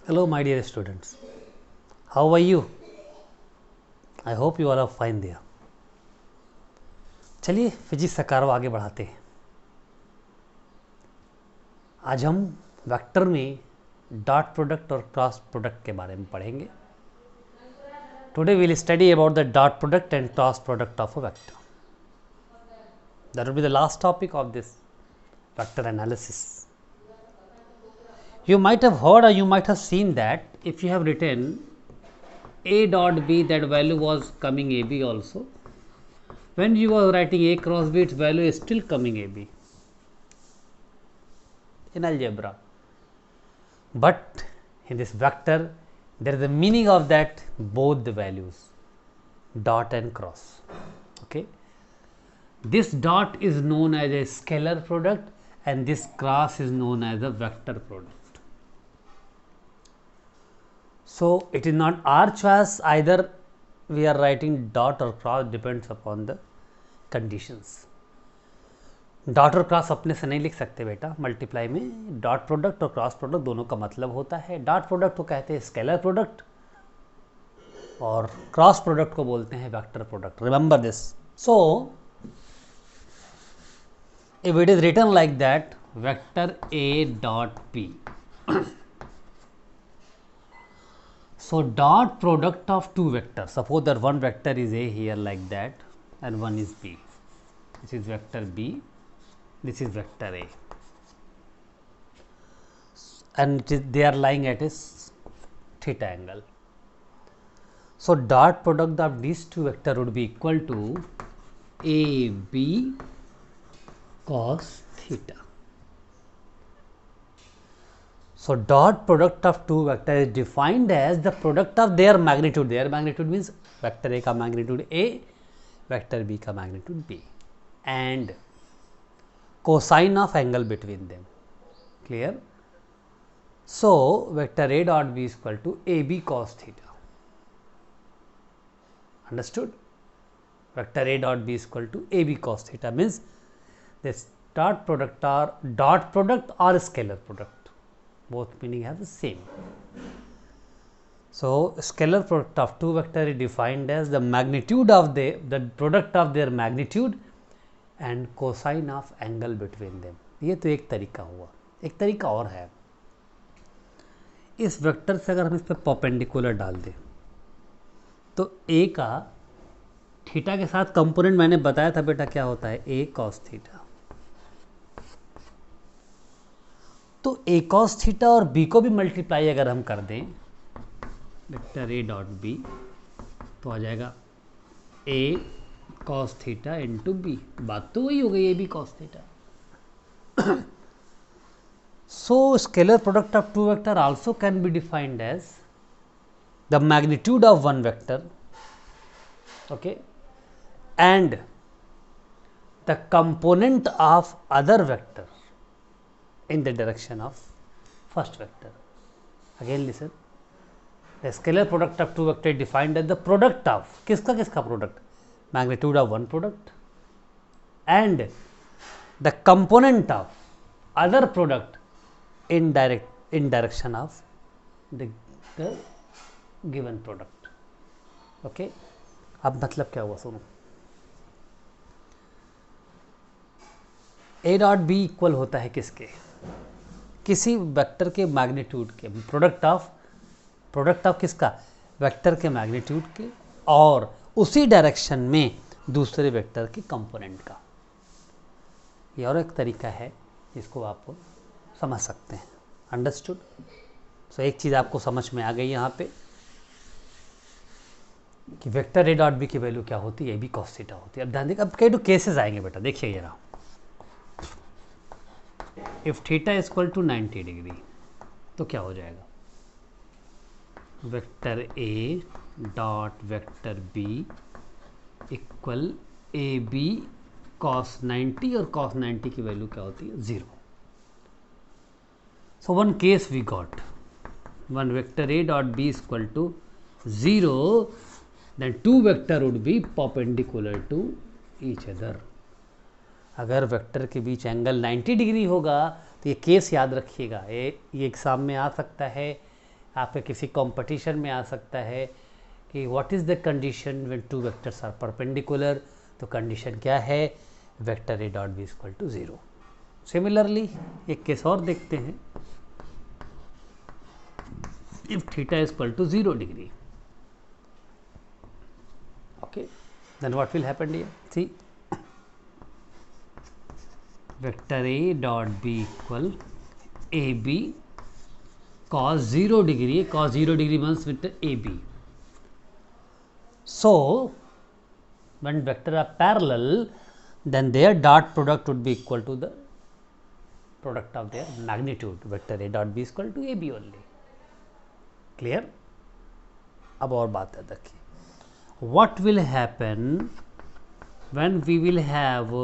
Hello, my dear students. How are you? I hope you all are fine there. चलिए physics का कारवा आगे बढ़ाते हैं। आज हम वेक्टर में डॉट प्रोडक्ट और क्रॉस प्रोडक्ट के बारे में पढ़ेंगे। Today we will study about the dot product and cross product of a vector. That will be the last topic of this vector analysis. You might have heard or you might have seen that if you have written a dot b, that value was coming ab also. When you are writing a cross b, its value is still coming ab in algebra. But in this vector, there is a meaning of that both the values, dot and cross. Okay. This dot is known as a scalar product and this cross is known as a vector product. So it is not our choice, either we are writing dot or cross, depends upon the conditions. Dot और cross अपने से नहीं लिख सकते बेटा, multiply में dot product और cross product दोनों का मतलब होता है। डॉट प्रोडक्ट को कहते हैं स्केलर प्रोडक्ट और क्रॉस प्रोडक्ट को बोलते हैं vector product. Remember this. So if it is written like that, vector a dot b, so dot product of two vectors, suppose that one vector is a here like that and one is b, this is vector b, this is vector a, and they are lying at a theta angle. So dot product of these two vector would be equal to a b cos theta. So dot product of two vector is defined as the product of their magnitude. Their magnitude means vector a का magnitude a, vector b का magnitude b, and cosine of angle between them. Clear? So vector a dot b is equal to ab cos theta. Understood? Vector a dot b is equal to ab cos theta means this dot product or scalar product, both meaning have the same. So scalar product of two vector is defined as the magnitude of the product of their magnitude and cosine of angle between them. ये तो एक तरीका हुआ। एक तरीका और है, इस वेक्टर से अगर हम इस पर परपेंडिकुलर डाल दें तो a का थीटा के साथ कंपोनेंट मैंने बताया था बेटा क्या होता है, a cos थीटा। तो a cos थीटा और b को भी मल्टीप्लाई अगर हम कर दें वेक्टर a डॉट b, तो आ जाएगा a cos theta into b। बात तो वही हो गई, a b cos theta. So scalar product of two vector also can be defined as the magnitude of one vector, okay, and the component of other vector in the direction of first vector. Again listen, the scalar product of two vector defined as the product of किसका product, magnitude of one product and the component of other product in direction of the given product. Okay, अब मतलब क्या हुआ सुनो, a dot b equal होता है किसके, किसी वेक्टर के मैग्नीट्यूड के, प्रोडक्ट ऑफ किसका, वेक्टर के मैग्नीट्यूड के और उसी डायरेक्शन में दूसरे वेक्टर के कंपोनेंट का। ये और एक तरीका है जिसको आप समझ सकते हैं। अंडरस्टूड? सो एक चीज़ आपको समझ में आ गई यहाँ पे कि वेक्टर ए डॉट बी की वैल्यू क्या होती है, ए बी कॉस थीटा होती है। अब ध्यान देखिए, अब कई तो केसेस आएंगे बेटा, देखिए ये रहा, if theta is equal to 90 degree तो क्या हो जाएगा, vector A dot vector B equal A B cos 90, और कॉस 90 की वैल्यू क्या होती है, 0। So one case we got, one vector A dot B is equal to 0, then two vector would be perpendicular to each other. अगर vector के बीच angle 90 degree होगा तो ये केस याद रखिएगा, ये एग्जाम में आ सकता है। आपके किसी कंपटीशन में आ सकता है कि what is the condition when two vectors are perpendicular, तो कंडीशन क्या है, vector A dot B equal to 0। Similarly एक केस और देखते हैं, if theta is equal to 0 degree, okay, then what will happen here, see vector A dot B equal A B cos 0 degree, cos 0 degree means vector AB. So when vector are parallel, then their dot product would be equal to the product of their magnitude. Vector A dot B is equal to AB only. Clear? अब और बात है देखिए, what will happen when we will have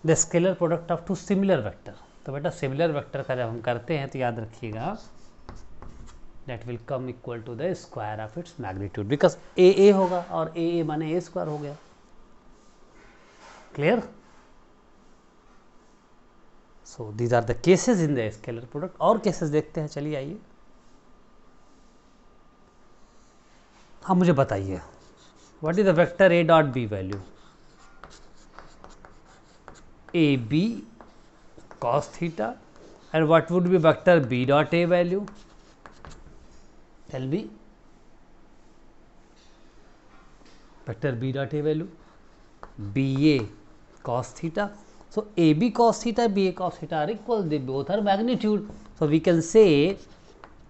the scalar product of two similar vector. तो बेटा similar vector का जब हम करते हैं तो याद रखिएगा that will come equal to the square of its magnitude, because A होगा और ए माने ए स्क्वायर हो गया। Clear? So these are the cases in the scalar product. और केसेस देखते हैं, चलिए आइए। हाँ मुझे बताइए what is the vector A dot B value, A B cos theta, and what would be vector b dot a value? Tell me. Vector b dot a value, ba cos theta. So ab cos theta, ba cos theta are equal. They both are magnitude. So we can say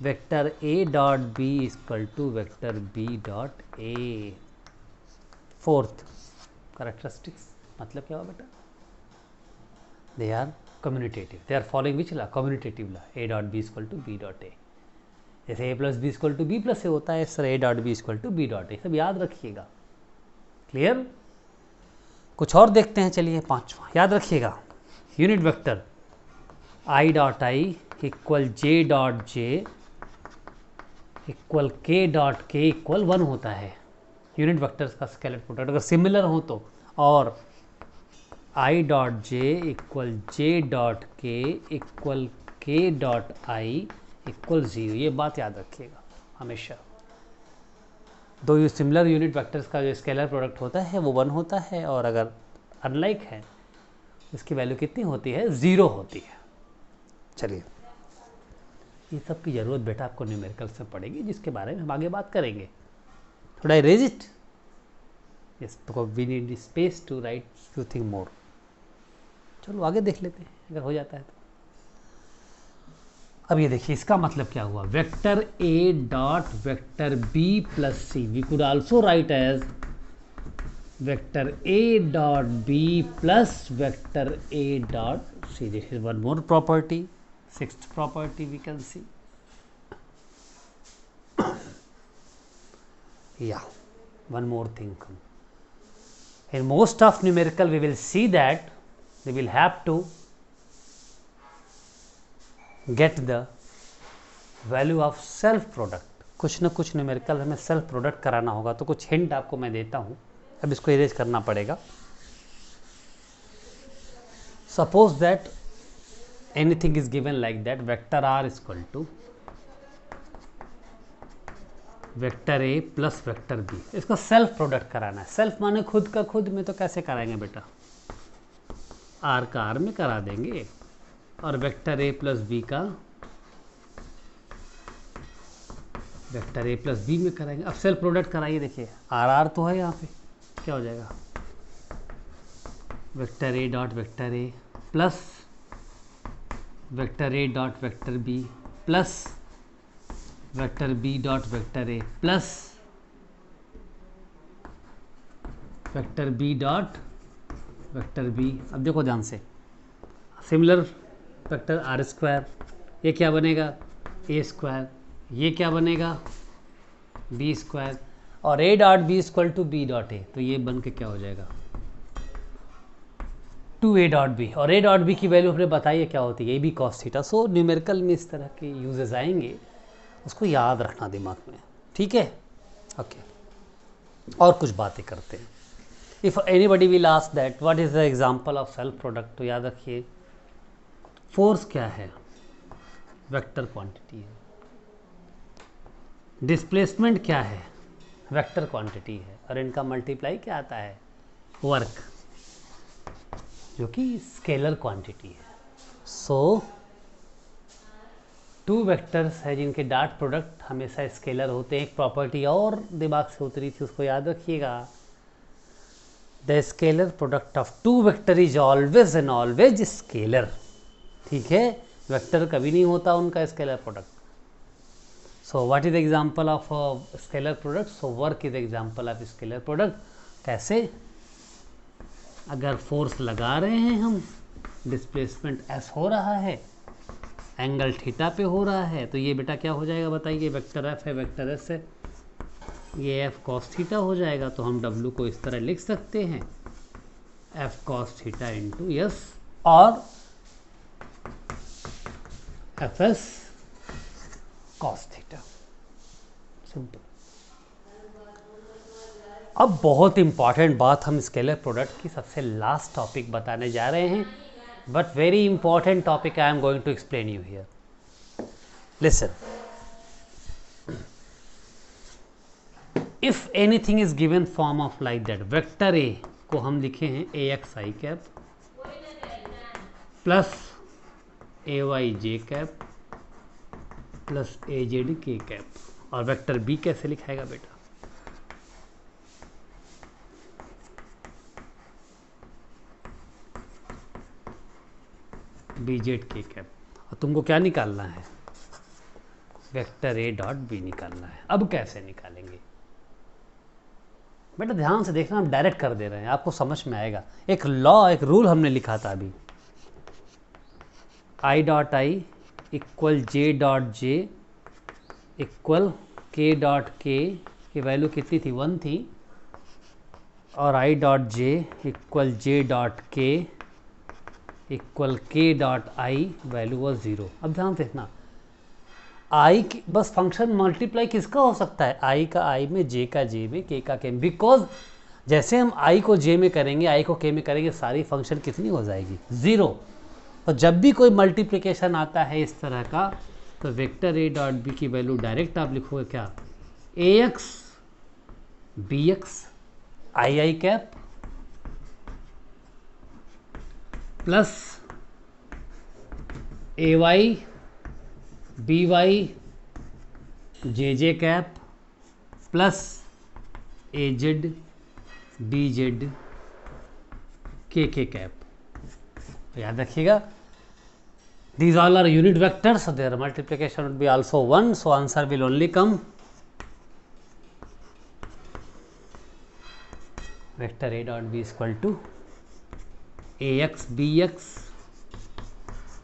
vector a dot b is equal to vector b dot a. Fourth characteristics मतलब क्या हुआ बेटा? They are commutative. They are following which law? Commutative law. A dot b is equal to b dot a. जैसे a plus b is equal to b plus a होता है, sir a dot b is equal to b dot a, सब याद रखिएगा। Clear? कुछ और देखते हैं, चलिए पांचवा याद रखिएगा, unit vector i dot i equal j dot j equal k dot k equal 1 होता है। यूनिट वेक्टर्स का स्केलर प्रोडक्ट अगर सिमिलर हो तो, और i dot j equal j dot k equal k dot i equal 0, ये बात याद रखिएगा हमेशा। दो ये सिमिलर यूनिट वेक्टर्स का जो स्केलर प्रोडक्ट होता है वो 1 होता है, और अगर अनलाइक है इसकी वैल्यू कितनी होती है, 0 होती है। चलिए ये सब की ज़रूरत बेटा आपको न्यूमेरिकल से पड़ेगी, जिसके बारे में हम आगे बात करेंगे। थोड़ा raise it, yes, because we need space to write few thing more. चलो आगे देख लेते हैं अगर हो जाता है तो। अब ये देखिए इसका मतलब क्या हुआ, vector A dot vector B plus C, we could also write as vector A dot B plus vector A dot C. This is one more property, sixth property we can see. या one more thing, in most of numerical we will see that we will have to get the value of self product। कुछ ना कुछ numerical हमें self product कराना होगा, तो कुछ hint आपको मैं देता हूँ, अब इसको इरेज करना पड़ेगा। Suppose that anything is given like that, vector R is equal to vector A plus vector B, इसको सेल्फ प्रोडक्ट कराना है। सेल्फ माने खुद का खुद में, तो कैसे कराएंगे बेटा, आर का आर में करा देंगे, और वेक्टर ए प्लस बी का वेक्टर ए प्लस बी में कराएंगे। अब सेल्फ प्रोडक्ट कराइए, देखिए आर आर तो है यहाँ पे, क्या हो जाएगा, vector A dot vector A plus vector A dot vector B plus vector B dot vector A plus vector B dot vector B. अब देखो ध्यान से, सिमिलर वेक्टर आर स्क्वायर, ये क्या बनेगा ए स्क्वायर, ये क्या बनेगा बी स्क्वायर, और A dot B equal to B dot A, तो ये बन के क्या हो जाएगा 2a डॉट बी, और a डॉट बी की वैल्यू हमने बताइए क्या होती है, A B cos theta. So numerical में इस तरह के यूजेस आएंगे, उसको याद रखना दिमाग में, ठीक है, ओके। और कुछ बातें करते हैं। If anybody will ask that what is the example of self product, तो याद रखिए फोर्स क्या है, वेक्टर क्वांटिटी है। डिस्प्लेसमेंट क्या है? वेक्टर क्वांटिटी है। और इनका मल्टीप्लाई क्या आता है? वर्क, जो कि स्केलर क्वांटिटी है। सो टू वेक्टर्स है जिनके डॉट प्रोडक्ट हमेशा स्केलर होते हैं। एक प्रॉपर्टी और दिमाग से उतरी थी, उसको याद रखिएगा। The scalar product of two vector is always and always scalar. ठीक है, वेक्टर कभी नहीं होता उनका scalar product. So what is the example of scalar product? So work is example of scalar product. कैसे? अगर फोर्स लगा रहे हैं हम, डिस्प्लेसमेंट एस हो रहा है, एंगल थीटा पे हो रहा है, तो ये बेटा क्या हो जाएगा बताइए? वेक्टर एफ है, वेक्टर एस है, ये एफ कॉस थीटा हो जाएगा। तो हम डब्ल्यू को इस तरह लिख सकते हैं, F cos theta into S और F S cos theta. Simple. अब बहुत इंपॉर्टेंट बात हम स्केलर प्रोडक्ट की सबसे लास्ट टॉपिक बताने जा रहे हैं, but very important topic I am going to explain you here. Listen, if anything is given form of like that, vector A को हम लिखे हैं A X I cap plus A Y J cap plus A Z K cap, और vector B कैसे लिखाएगा बेटा? B Z K cap. और तुमको क्या निकालना है? वेक्टर ए डॉट बी निकालना है। अब कैसे निकालेंगे बेटा? ध्यान से देखना, हम डायरेक्ट कर दे रहे हैं, आपको समझ में आएगा। एक लॉ, एक रूल हमने लिखा था अभी, I dot I equal J dot J equal के डॉट के की वैल्यू कितनी थी? 1 थी, और I dot J equal J dot के इक्वल के डॉट आई, वैल्यू वॉज 0। अब ध्यान देखना, आई की बस फंक्शन मल्टीप्लाई किसका हो सकता है? आई का आई में, जे का जे में, के का के में। बिकॉज जैसे हम आई को जे में करेंगे, आई को के में करेंगे, सारी फंक्शन कितनी हो जाएगी? 0। और जब भी कोई मल्टीप्लिकेशन आता है इस तरह का, तो वेक्टर ए डॉट बी की वैल्यू डायरेक्ट आप लिखोगे क्या? ए x B x I I cap plus A Y B Y J J cap plus A Z B Z K cap. याद रखिएगा, these all are unit vectors, so their multiplication would be also 1, so answer will only come vector a dot b is equal to ax bx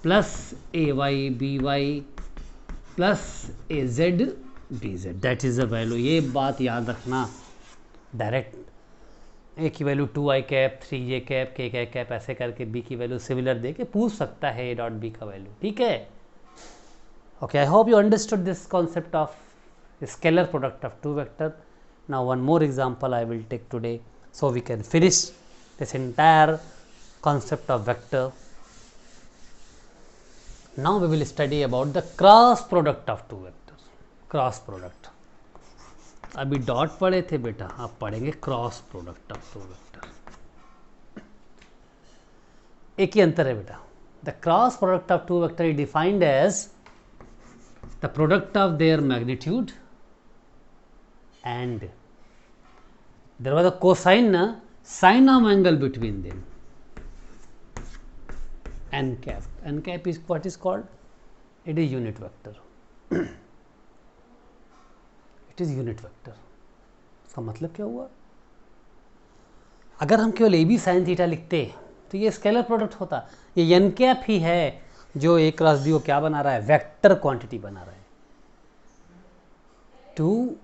plus ay by plus az dz, that is the value। ये बात याद रखना, direct ए की value 2i cap 3j cap के cap ऐसे करके B की value similar दे के पूछ सकता है ए डॉट बी का वैल्यू। ठीक है, okay, I hope you understood this concept of scalar product of two vector. Now one more example I will take today, so we can finish this entire concept of vector. Now we will study about the cross product of two vectors. Cross product, अभी dot पढ़े थे बेटा, आप पढ़ेंगे cross product of two vector. एक ही अंतर है बेटा, the cross product of two vector is defined as the product of their magnitude and there was a cosine sine of angle between them, n cap. N cap is what is called? It is unit vector. It is unit vector. इसका मतलब क्या हुआ? अगर हम केवल A B sine theta लिखते तो ये स्केलर प्रोडक्ट होता। ये n कैप ही है जो a क्रॉस बी को क्या बना रहा है? वेक्टर क्वांटिटी बना रहा है। टू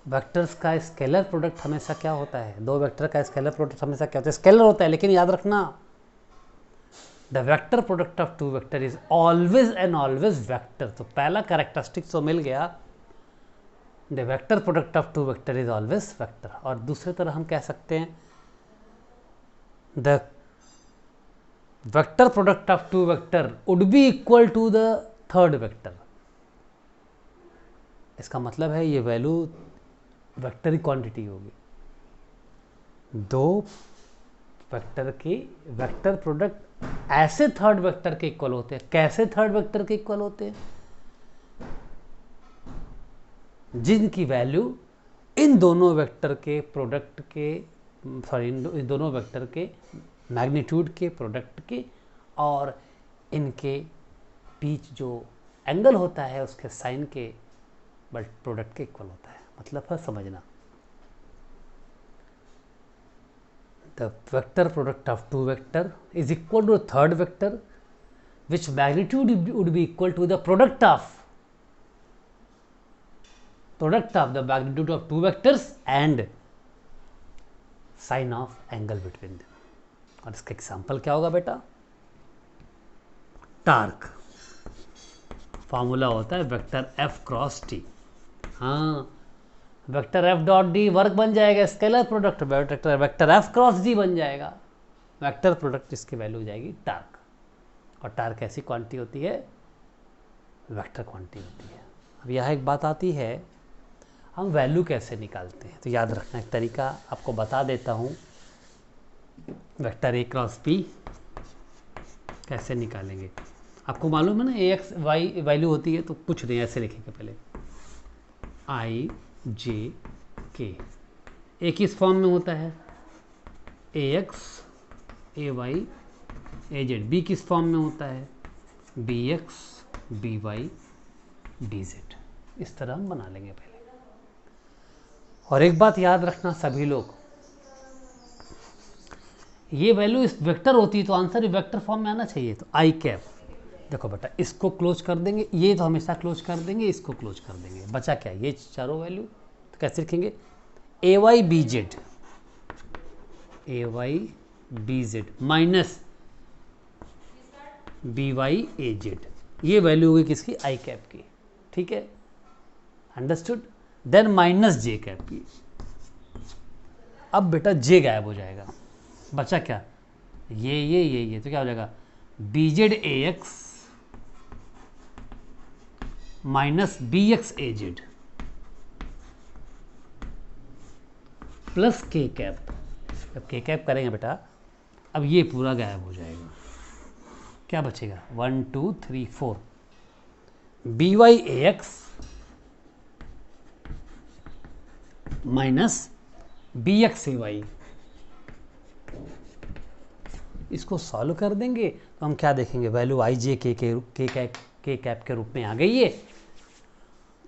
वेक्टर्स का स्केलर प्रोडक्ट हमेशा क्या होता है? दो वेक्टर का स्केलर प्रोडक्ट हमेशा क्या होता है? स्केलर होता है। लेकिन याद रखना, the vector product of two vector is always and always vector. तो पहला कैरेक्टरिस्टिक तो मिल गया, the vector product of two vector is always vector. और दूसरी तरह हम कह सकते हैं the vector product of two vector would be equal to the third vector. इसका मतलब है ये वैल्यू वेक्टर की क्वांटिटी होगी, दो वेक्टर के वेक्टर प्रोडक्ट ऐसे थर्ड वेक्टर के इक्वल होते हैं। कैसे थर्ड वेक्टर के इक्वल होते हैं? जिनकी वैल्यू इन दोनों वेक्टर के प्रोडक्ट के, सॉरी, इन दोनों वेक्टर के मैग्नीट्यूड के प्रोडक्ट के और इनके बीच जो एंगल होता है उसके साइन के बट प्रोडक्ट के इक्वल होता है। मतलब है समझना, the vector product of two vector is equal to third vector which magnitude would be equal to the product of the magnitude of two vectors and sine of angle between them। और इसका example क्या होगा बेटा? Torque formula होता है vector F cross T. हाँ, vector F dot D work बन जाएगा, scalar product vector F cross D बन जाएगा, वेक्टर प्रोडक्ट इसकी वैल्यू हो जाएगी टार्क। और टार्क ऐसी क्वांटिटी होती है, वेक्टर क्वांटिटी होती है। अब यहाँ एक बात आती है, हम वैल्यू कैसे निकालते हैं? तो याद रखना, एक तरीका आपको बता देता हूँ। वेक्टर ए क्रॉस पी कैसे निकालेंगे? आपको मालूम है ना, ए एक्स वाई वैल्यू होती है, तो कुछ नहीं, ऐसे लिखेंगे पहले आई जे के। ए किस फॉर्म में होता है? A X A Y A Z. B किस फॉर्म में होता है? B X B Y D Z. इस तरह हम बना लेंगे पहले। और एक बात याद रखना सभी लोग, ये वैल्यू इस वेक्टर होती तो आंसर वेक्टर फॉर्म में आना चाहिए। तो आई कैप, देखो बेटा, इसको क्लोज कर देंगे, ये तो हमेशा क्लोज कर देंगे, इसको क्लोज कर देंगे, बचा क्या? ये चारों वैल्यू। तो कैसे लिखेंगे? A Y B Z, A Y B Z minus B Y A Z. ये वैल्यू होगी किसकी? आई कैप की। ठीक है, understood? Then minus J cap की। अब बेटा जे गायब हो जाएगा, बचा क्या? ये तो क्या हो जाएगा? B Z A X minus B X A Z plus K cap. जब के कैप करेंगे बेटा, अब ये पूरा गायब हो जाएगा। क्या बचेगा? 1 2 3 4 B Y A X minus B X A Y. इसको सॉल्व कर देंगे तो हम क्या देखेंगे? वैल्यू आई जे के कैप के रूप में आ गई है।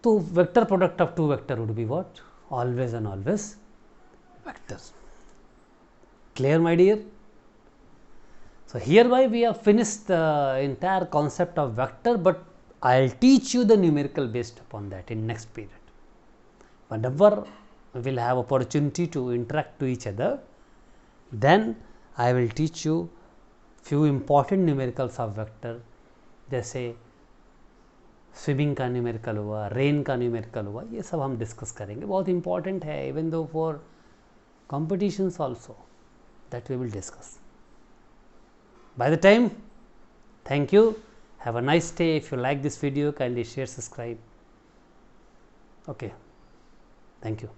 तो vector product of two vector would be what? Always and always vectors. Clear my dear? So hereby we have finished the entire concept of vector, but I'll teach you the numerical based upon that in next period. Whenever we will have opportunity to interact to each other, then I will teach you few important numericals of vector, जैसे swimming का numerical हुआ, rain का numerical हुआ, ये सब हम discuss करेंगे। बहुत इंपॉर्टेंट है, even though for competitions also, that we will discuss. By the time, thank you, have a nice day. If you like this video, kindly share, subscribe. Okay, thank you.